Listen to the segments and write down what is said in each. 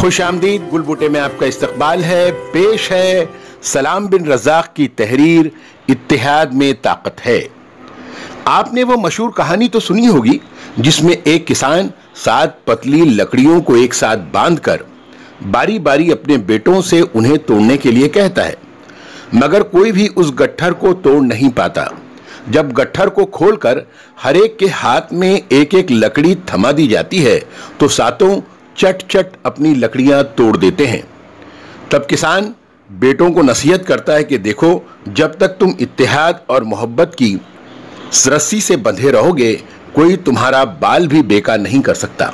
खुश आमदीद। गुलबूटे में आपका इस्तकबाल है। पेश है सलाम बिन रज़ाक की तहरीर इत्तेहाद में ताकत है। आपने वो मशहूर कहानी तो सुनी होगी जिसमें एक किसान 7 पतली लकड़ियों को एक साथ बांधकर बारी बारी अपने बेटों से उन्हें तोड़ने के लिए कहता है, मगर कोई भी उस गट्ठर को तोड़ नहीं पाता। जब गट्ठर को खोलकर हर एक के हाथ में एक एक लकड़ी थमा दी जाती है तो सातों चट चट अपनी लकड़ियां तोड़ देते हैं। तब किसान बेटों को नसीहत करता है कि देखो, जब तक तुम इत्तेहाद और मोहब्बत की रस्सी से बंधे रहोगे कोई तुम्हारा बाल भी बेकार नहीं कर सकता।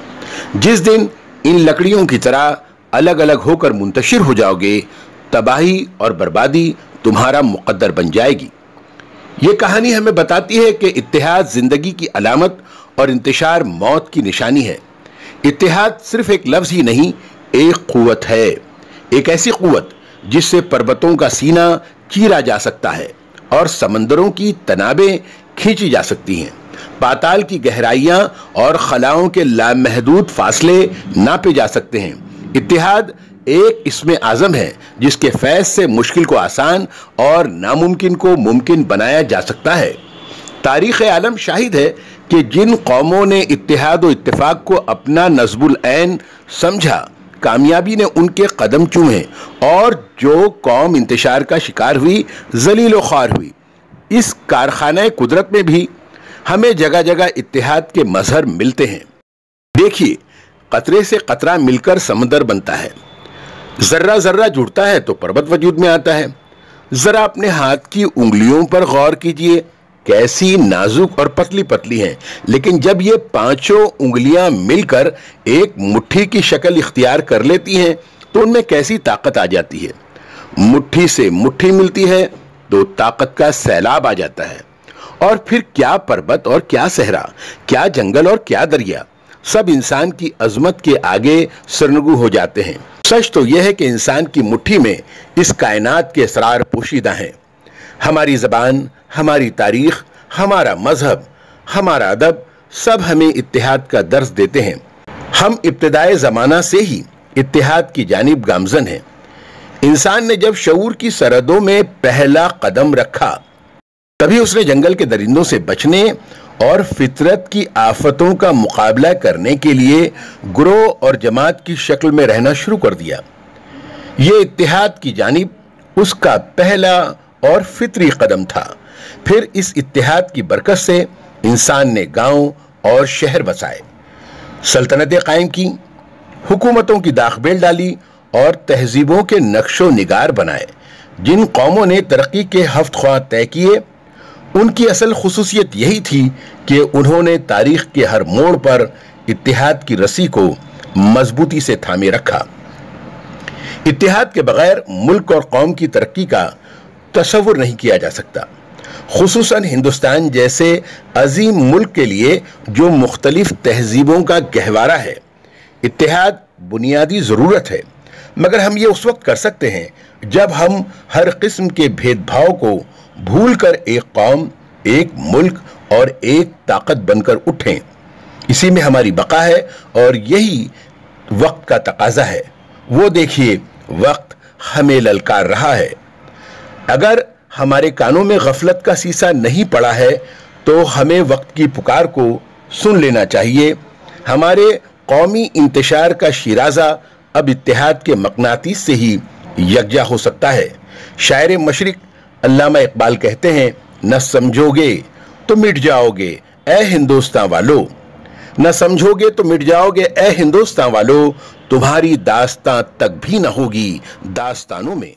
जिस दिन इन लकड़ियों की तरह अलग अलग होकर मुंतशिर हो जाओगे, तबाही और बर्बादी तुम्हारा मुकद्दर बन जाएगी। ये कहानी हमें बताती है कि इत्तेहाद जिंदगी की अलामत और इंतशार मौत की निशानी है। इत्तेहाद सिर्फ एक लफ्ज ही नहीं, एक क़ुव्वत है, एक ऐसी क़ुव्वत जिससे पर्वतों का सीना चीरा जा सकता है और समंदरों की तनाबें खींची जा सकती हैं। पाताल की गहराइयां और खलाओं के लामहदूद फासले नापे जा सकते हैं। इत्तेहाद एक इस्मे आज़म है जिसके फैज़ से मुश्किल को आसान और नामुमकिन को मुमकिन बनाया जा सकता है। तारीख़ आलम शाहिद है कि जिन कौमों ने इत्तेहाद और इत्तेफाक को अपना नज़्बुल ऐन समझा, कामयाबी ने उनके कदम चूमे और जो कौम इंतशार का शिकार हुई, ज़लील व ख्वार हुई। इस कारखाने कुदरत में भी हमें जगह जगह इत्तेहाद के मज़हर मिलते हैं। देखिए, कतरे से कतरा मिलकर समंदर बनता है, जर्रा जर्रा जुड़ता है तो पर्वत वजूद में आता है। जरा अपने हाथ की उंगलियों पर गौर कीजिए, कैसी नाजुक और पतली पतली हैं, लेकिन जब ये पांचों उंगलियां मिलकर एक मुट्ठी की शक्ल इख्तियार कर लेती हैं तो उनमें कैसी ताकत आ जाती है। मुट्ठी से मुट्ठी मिलती है तो ताकत का सैलाब आ जाता है। और फिर क्या पर्वत और क्या सहरा, क्या जंगल और क्या दरिया, सब इंसान की अजमत के आगे सरनगू हो जाते हैं। सच तो यह है कि इंसान की मुट्ठी में इस कायनात के असरार पोशीदा हैं। हमारी ज़बान, हमारी तारीख, हमारा मजहब, हमारा अदब सब हमें इत्तेहाद का दर्स देते हैं। हम इब्तिदाए ज़माना से ही इत्तेहाद की जानिब गामज़न हैं। इंसान ने जब शऊर की सरहदों में पहला कदम रखा तभी उसने जंगल के दरिंदों से बचने और फितरत की आफतों का मुकाबला करने के लिए ग्रोह और जमात की शक्ल में रहना शुरू कर दिया। ये इत्तेहाद की जानिब उसका पहला और फितरी कदम था। फिर इस इत्तेहाद की बरकत से इंसान ने गांव और शहर बसाए, सल्तनतें कायम की, हुकूमतों की दाखबेल डाली और तहजीबों के नक्शो निगार बनाए। जिन कौमों ने तरक्की के हफ्तख्वाह तय किए, उनकी असल खुसूसियत यही थी कि उन्होंने तारीख के हर मोड़ पर इत्तेहाद की रस्सी को मजबूती से थामे रखा। इत्तेहाद के बगैर मुल्क और कौम की तरक्की का तसव्वुर नहीं किया जा सकता, खुसूसन हिंदुस्तान जैसे अजीम मुल्क के लिए जो मुख्तलिफ तहजीबों का गहवारा है। इत्तेहाद बुनियादी ज़रूरत है, मगर हम ये उस वक्त कर सकते हैं जब हम हर किस्म के भेदभाव को भूलकर एक कौम, एक मुल्क और एक ताकत बनकर उठें। इसी में हमारी बका है और यही वक्त का तकाजा है। वो देखिए, वक्त हमें ललकार रहा है। अगर हमारे कानों में गफलत का सीसा नहीं पड़ा है तो हमें वक्त की पुकार को सुन लेना चाहिए। हमारे कौमी इंतशार का शिराजा अब इत्तेहाद के मकनातीस से ही यकजा हो सकता है। शायर मशरिक अल्लामा इकबाल कहते हैं, न समझोगे तो मिट जाओगे ए हिंदुस्तान वालों, न समझोगे तो मिट जाओगे ए हिंदुस्तान वालों, तुम्हारी दास्तां तक भी न होगी दास्तानों में।